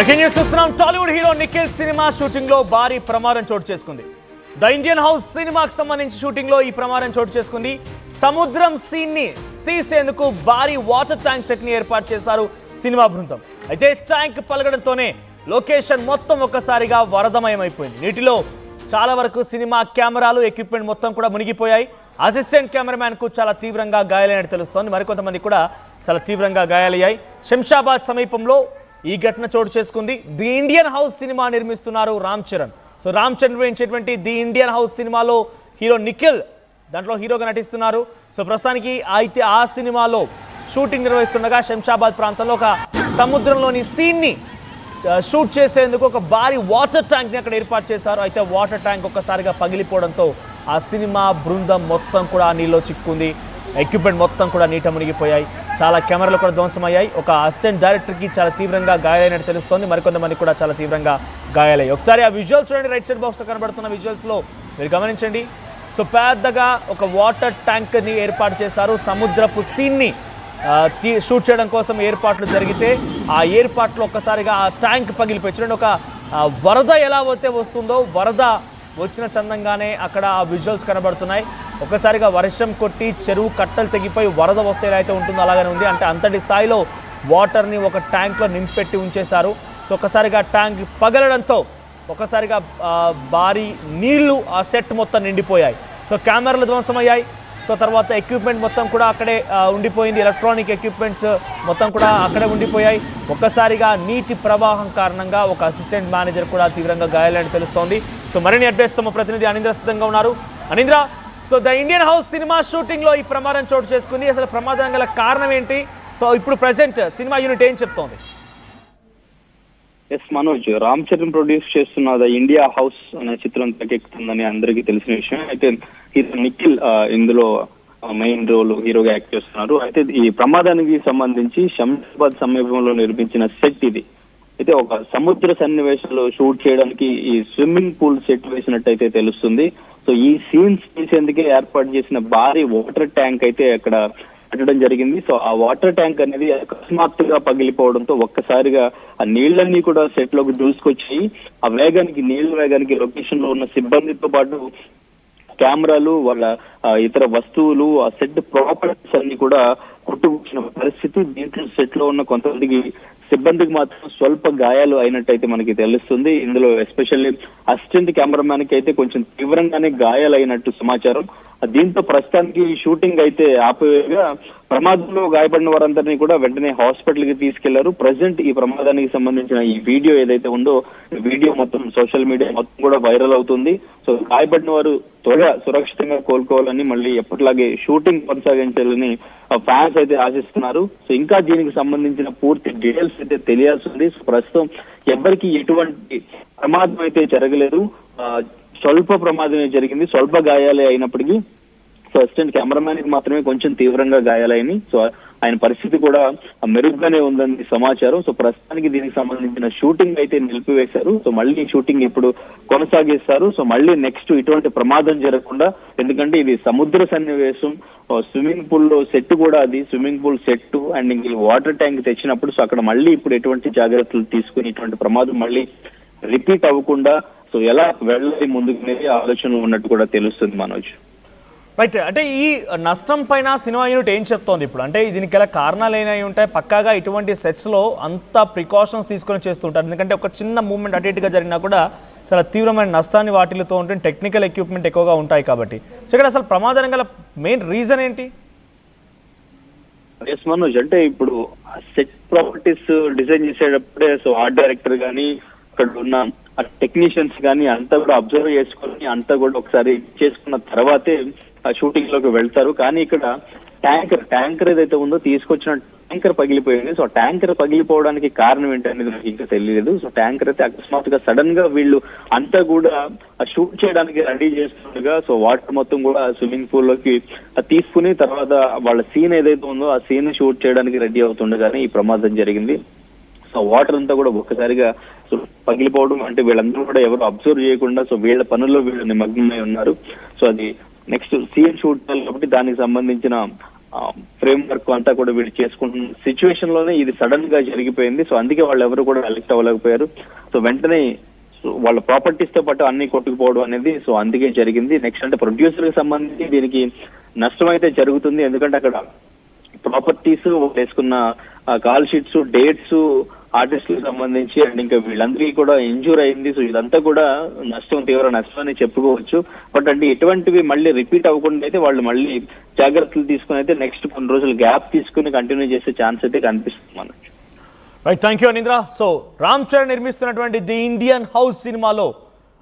Breaking news చూస్తున్నాం. Tollywood hero Nikhil cinema shooting లో భారీ ప్రమాదం చోటు చేసుకుంది. ద ఇండియన్ హౌస్ సినిమాకి సంబంధించి షూటింగ్ లో ఈ ప్రమాదం చోటు చేసుకుంది. సముద్రం సీన్ ని తీసేందుకు భారీ వాటర్ ట్యాంక్ సెట్ ని ఏర్పాటు చేశారు సినిమా బృందం. అయితే ట్యాంక్ పలగడంతోనే లొకేషన్ మొత్తం ఒక్కసారిగా వరదమయమైపోయింది. నీటిలో చాలా వరకు సినిమా కెమెరాలు ఎక్విప్మెంట్ మొత్తం కూడా మునిగిపోయాయి. అసిస్టెంట్ కెమెరామ్యాన్ కు చాలా తీవ్రంగా గాయాలైనట్టు తెలుస్తోంది. మరికొంతమంది కూడా చాలా తీవ్రంగా గాయాలయ్యాయి. శంషాబాద్ సమీపంలో ఈ ఘటన చోటు చేసుకుంది. ది ఇండియన్ హౌస్ సినిమా నిర్మిస్తున్నారు రామ్ చరణ్. సో రామ్ చరణ్ నిర్మించేటువంటి ది ఇండియన్ హౌస్ సినిమాలో హీరో నిఖిల్ దాంట్లో హీరోగా నటిస్తున్నారు. సో ప్రస్తుతానికి అయితే ఆ సినిమాలో షూటింగ్ నిర్వహిస్తుండగా శంషాబాద్ ప్రాంతంలో ఒక సముద్రంలోని సీన్ని షూట్ చేసేందుకు ఒక భారీ వాటర్ ట్యాంక్ని అక్కడ ఏర్పాటు చేశారు. అయితే వాటర్ ట్యాంక్ ఒక్కసారిగా పగిలిపోవడంతో ఆ సినిమా బృందం మొత్తం కూడా నీళ్ళలో చిక్కుంది. ఎక్విప్మెంట్ మొత్తం కూడా నీట మునిగిపోయాయి. చాలా కెమెరాలు కూడా ధ్వంసమయ్యాయి. ఒక అసిస్టెంట్ డైరెక్టర్కి చాలా తీవ్రంగా గాయాలైనట్టు తెలుస్తోంది. మరికొంతమంది కూడా చాలా తీవ్రంగా గాయాలయ్యాయి. ఒకసారి ఆ విజువల్స్ చూడండి. రైట్ సైడ్ బాక్స్లో కనబడుతున్న విజువల్స్లో మీరు గమనించండి. సో పెద్దగా ఒక వాటర్ ట్యాంక్ని ఏర్పాటు చేశారు. సముద్రపు సీన్ని షూట్ చేయడం కోసం ఏర్పాట్లు జరిగితే ఆ ఏర్పాట్లు ఒక్కసారిగా ఆ ట్యాంక్ పగిలిపోయి చూడండి. ఒక వరద ఎలా అయితే వస్తుందో వరద వచ్చిన చందంగానే అక్కడ ఆ విజువల్స్ కనబడుతున్నాయి. ఒక్కసారిగా వర్షం కొట్టి చెరువు కట్టలు తెగిపోయి వరద వస్తే ఎలా అయితే ఉంటుందో అలాగనే ఉంది. అంటే అంతటి స్థాయిలో వాటర్ని ఒక ట్యాంక్లో నింపెట్టి ఉంచేశారు. సో ఒక్కసారిగా ట్యాంక్ పగలడంతో ఒక్కసారిగా భారీ నీళ్లు ఆ సెట్ మొత్తం నిండిపోయాయి. సో కెమెరాలు ధ్వంసమయ్యాయి. సో తర్వాత ఎక్విప్మెంట్ మొత్తం కూడా అక్కడే ఉండిపోయింది. ఎలక్ట్రానిక్ ఎక్విప్మెంట్స్ మొత్తం కూడా అక్కడే ఉండిపోయాయి. ఒక్కసారిగా నీటి ప్రవాహం కారణంగా ఒక అసిస్టెంట్ మేనేజర్ కూడా తీవ్రంగా గాయాలని తెలుస్తోంది. సో మరిన్ని అప్డేట్స్ తమ ప్రతినిధి అనీంద్ర సిద్ధంగా ఉన్నారు. Anindra, so the Indian house cinema షూటింగ్లో ఈ ప్రమాదం చోటు చేసుకుంది. అసలు ప్రమాదం గల కారణం ఏంటి? సో ఇప్పుడు ప్రజెంట్ సినిమా యూనిట్ ఏం చెప్తోంది? ఎస్ మనోజ్, రామ్ చరణ్ ప్రొడ్యూస్ చేస్తున్న ద ఇండియా హౌస్ అనే చిత్రం తెగెక్కుతుందని అందరికీ తెలిసిన విషయం. అయితే హీరో నిఖిల్ ఇందులో మెయిన్ రోల్ హీరోగా యాక్ట్ చేస్తున్నారు. అయితే ఈ ప్రమాదానికి సంబంధించి శంషాబాద్ సమీపంలో నిర్మించిన సెట్ ఇది. అయితే ఒక సముద్ర సన్నివేశంలో షూట్ చేయడానికి ఈ స్విమ్మింగ్ పూల్ సెట్ వేసినట్టయితే తెలుస్తుంది. సో ఈ సీన్స్ తీసేందుకే ఏర్పాటు చేసిన భారీ వాటర్ ట్యాంక్ అయితే అక్కడ పెట్టడం జరిగింది. సో ఆ వాటర్ ట్యాంక్ అనేది అకస్మాత్తుగా పగిలిపోవడంతో ఒక్కసారిగా ఆ నీళ్లన్నీ కూడా సెట్ లోకి దూసుకొచ్చి ఆ వేగానికి నీళ్ల వేగానికి లొకేషన్ లో ఉన్న సిబ్బందితో పాటు కెమెరాలు వాళ్ళ ఇతర వస్తువులు ఆ సెట్ ప్రాపర్టీస్ అన్ని కూడా కొట్టుకొచ్చిన పరిస్థితి. దీంట్లో సెట్ లో ఉన్న కొంతమందికి సిబ్బందికి మాత్రం స్వల్ప గాయాలు అయినట్టయితే మనకి తెలుస్తుంది. ఇందులో ఎస్పెషల్లీ అసిస్టెంట్ కెమెరామ్యాన్ కి అయితే కొంచెం తీవ్రంగానే గాయాలు అయినట్టు సమాచారం. దీంతో ప్రస్తుతానికి షూటింగ్ అయితే ఆపివేయగా ప్రమాదంలో గాయపడిన వారందరినీ కూడా వెంటనే హాస్పిటల్ కి తీసుకెళ్లారు. ప్రజెంట్ ఈ ప్రమాదానికి సంబంధించిన ఈ వీడియో ఏదైతే ఉందో వీడియో మొత్తం సోషల్ మీడియా మొత్తం కూడా వైరల్ అవుతుంది. సో గాయపడిన వారు త్వరగా సురక్షితంగా కోలుకోవాలని మళ్ళీ ఎప్పటిలాగే షూటింగ్ కొనసాగించాలని ఫ్యాన్స్ అయితే ఆశిస్తున్నారు. సో ఇంకా దీనికి సంబంధించిన పూర్తి డీటెయిల్స్ అయితే తెలియాల్సి ఉంది. ప్రస్తుతం ఎవరికి ఎటువంటి ప్రమాదం అయితే జరగలేదు. స్వల్ప ప్రమాదమే జరిగింది. స్వల్ప గాయాలే అయినప్పటికీ సో అసిస్టెంట్ కెమెరామ్యాన్ కి మాత్రమే కొంచెం తీవ్రంగా గాయాలైనవి. సో ఆయన పరిస్థితి కూడా మెరుగ్గానే ఉందని సమాచారం. సో ప్రస్తుతానికి దీనికి సంబంధించిన షూటింగ్ అయితే నిలిపివేశారు. సో మళ్ళీ షూటింగ్ ఇప్పుడు కొనసాగిస్తారు. సో మళ్ళీ నెక్స్ట్ ఇటువంటి ప్రమాదం జరగకుండా, ఎందుకంటే ఇది సముద్ర సన్నివేశం, స్విమ్మింగ్ పూల్ లో సెట్ కూడా అది స్విమ్మింగ్ పూల్ సెట్ అండ్ ఇంక వాటర్ ట్యాంక్ తెచ్చినప్పుడు సో అక్కడ మళ్ళీ ఇప్పుడు ఎటువంటి జాగ్రత్తలు తీసుకుని ఇటువంటి ప్రమాదం మళ్ళీ రిపీట్ అవ్వకుండా సో ఎలా వెళ్ళాలి ముందుకునేది ఆలోచనలు ఉన్నట్టు కూడా తెలుస్తుంది మనోజ్. రైట్, అంటే ఈ నష్టం పైన సినిమా యూనిట్ ఏం చెప్తోంది ఇప్పుడు? అంటే దీనికి గల కారణాలు ఏమైనా ఉంటాయి? పక్కాగా ఇటువంటి సెట్స్లో అంత ప్రికాషన్స్ తీసుకొని చేస్తుంటారు. ఎందుకంటే ఒక చిన్న మూవ్మెంట్ అటు ఇటుగా జరిగినా కూడా చాలా తీవ్రమైన నష్టాన్ని వాటిల్లుతూ ఉంటుంది. టెక్నికల్ ఎక్విప్మెంట్ ఎక్కువగా ఉంటాయి కాబట్టి. సో ఇక్కడ అసలు ప్రమాదం గల మెయిన్ రీజన్ ఏంటి? ఎస్ మనోజ్, అంటే ఇప్పుడు సెట్ ప్రాపర్టీస్ డిజైన్ చేసేటప్పుడే సో ఆర్ట్ డైరెక్టర్ కానీ అక్కడ ఉన్న టెక్నీషియన్స్ కానీ అంతా కూడా అబ్జర్వ్ చేసుకొని అంతా కూడా ఒకసారి చేసుకున్న తర్వాతే షూటింగ్ లోకి వెళ్తారు. కానీ ఇక్కడ ట్యాంకర్ ఏదైతే ఉందో తీసుకొచ్చిన ట్యాంకర్ పగిలిపోయింది. సో ట్యాంకర్ పగిలిపోవడానికి కారణం ఏంటనేది నాకు ఇంకా తెలియలేదు. సో ట్యాంకర్ అయితే అకస్మాత్తుగా సడన్ గా వీళ్ళు అంతా కూడా షూట్ చేయడానికి రెడీ చేస్తుండగా సో వాటర్ మొత్తం కూడా స్విమ్మింగ్ పూల్ లోకి తీసుకుని తర్వాత వాళ్ళ సీన్ ఏదైతే ఉందో ఆ సీన్ షూట్ చేయడానికి రెడీ అవుతుండగానే ఈ ప్రమాదం జరిగింది. సో వాటర్ అంతా కూడా ఒక్కసారిగా సో పగిలిపోవడం, అంటే వీళ్ళందరూ కూడా ఎవరు అబ్జర్వ్ చేయకుండా సో వీళ్ళ పనుల్లో వీళ్ళు నిమగ్నమై ఉన్నారు. సో అది నెక్స్ట్ సీన్ షూట్ కాబట్టి దానికి సంబంధించిన ఫ్రేమ్ వర్క్ అంతా కూడా వీళ్ళు చేసుకుంటున్న సిచ్యువేషన్ లోనే ఇది సడన్ గా జరిగిపోయింది. సో అందుకే వాళ్ళు ఎవరు కూడా ఎలక్ట్ అవ్వలేకపోయారు. సో వెంటనే వాళ్ళ ప్రాపర్టీస్ తో పాటు అన్ని కొట్టుకుపోవడం అనేది సో అందుకే జరిగింది. నెక్స్ట్ అంటే ప్రొడ్యూసర్ కి సంబంధించి దీనికి నష్టం అయితే జరుగుతుంది. ఎందుకంటే అక్కడ ప్రాపర్టీస్ వేసుకున్న కాల్ షీట్స్, డేట్స్, ఆర్టిస్టులకు సంబంధించి అండ్ ఇంకా వీళ్ళందరికీ కూడా ఇంజూర్ అయింది. సో ఇదంతా కూడా నష్టం, తీవ్ర నష్టం అని చెప్పుకోవచ్చు. బట్ అంటే ఇటువంటివి మళ్ళీ రిపీట్ అవ్వకుండా అయితే వాళ్ళు మళ్ళీ జాగ్రత్తలు తీసుకుని అయితే నెక్స్ట్ కొన్ని రోజులు గ్యాప్ తీసుకుని కంటిన్యూ చేసే ఛాన్స్ అయితే కనిపిస్తుంది మనకి. Right, thank you Anindra. So Ram Charan నిర్మిస్తున్నటువంటి ది ఇండియన్ హౌస్ సినిమాలో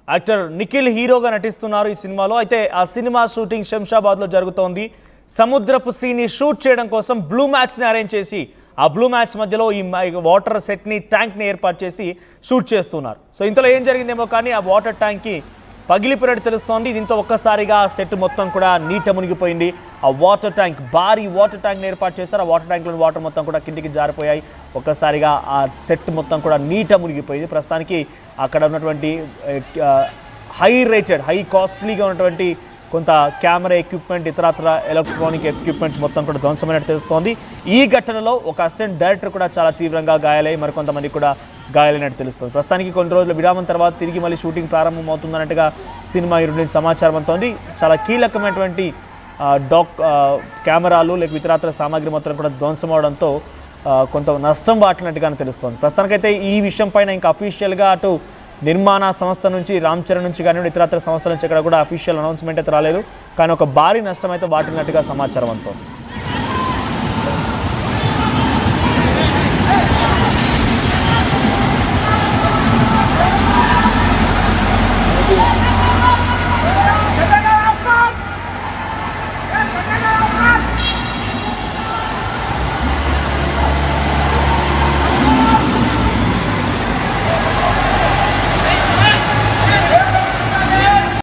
యాక్టర్ నిఖిల్ హీరోగా నటిస్తున్నారు ఈ సినిమాలో. అయితే ఆ సినిమా షూటింగ్ శంషాబాద్లో జరుగుతోంది. సముద్రపు సీని షూట్ చేయడం కోసం బ్లూ మ్యాచ్ని అరేంజ్ చేసి ఆ బ్లూ మ్యాచ్ మధ్యలో ఈ వాటర్ సెట్ని, ట్యాంక్ని ఏర్పాటు చేసి షూట్ చేస్తున్నారు. సో ఇంతలో ఏం జరిగిందేమో కానీ ఆ వాటర్ ట్యాంక్కి పగిలిపోయినట్టు తెలుస్తోంది. దీంతో ఒక్కసారిగా ఆ సెట్ మొత్తం కూడా నీట మునిగిపోయింది. ఆ వాటర్ ట్యాంక్, భారీ వాటర్ ట్యాంక్ని ఏర్పాటు చేశారు. ఆ వాటర్ ట్యాంక్లోని వాటర్ మొత్తం కూడా కిందికి జారిపోయాయి. ఒక్కసారిగా ఆ సెట్ మొత్తం కూడా నీట మునిగిపోయింది. ప్రస్తుతానికి అక్కడ ఉన్నటువంటి హై రేటెడ్, హై కాస్ట్లీగా ఉన్నటువంటి కొంత కెమెరా ఎక్విప్మెంట్, ఇతరత్ర ఎలక్ట్రానిక్ ఎక్విప్మెంట్స్ మొత్తం కూడా ధ్వంసమైనట్టు తెలుస్తోంది. ఈ ఘటనలో ఒక అసిస్టెంట్ డైరెక్టర్ కూడా చాలా తీవ్రంగా గాయాలై మరికొంతమంది కూడా గాయాలైనట్టు తెలుస్తుంది. ప్రస్తుతానికి కొన్ని రోజుల విరామం తర్వాత తిరిగి మళ్ళీ షూటింగ్ ప్రారంభమవుతుందన్నట్టుగా సినిమా యూనిట్ నుంచి సమాచారం అవుతోంది. చాలా కీలకమైనటువంటి కెమెరాలు లేక ఇతరత్ర సామాగ్రి మొత్తం కూడా ధ్వంసం అవడంతో కొంత నష్టం వాటినట్టుగానే తెలుస్తోంది. ప్రస్తుతానికైతే ఈ విషయం పైన ఇంకా అఫీషియల్గా అటు నిర్మాణ సంస్థ నుంచి, రామ్ చరణ్ నుంచి కానివ్వండి, ఇతరత్ర సంస్థల నుంచి ఎక్కడ కూడా అఫీషియల్ అనౌన్స్మెంట్ అయితే రాలేదు. కానీ ఒక భారీ నష్టం అయితే వాటినట్టుగా సమాచారం అందుతోంది.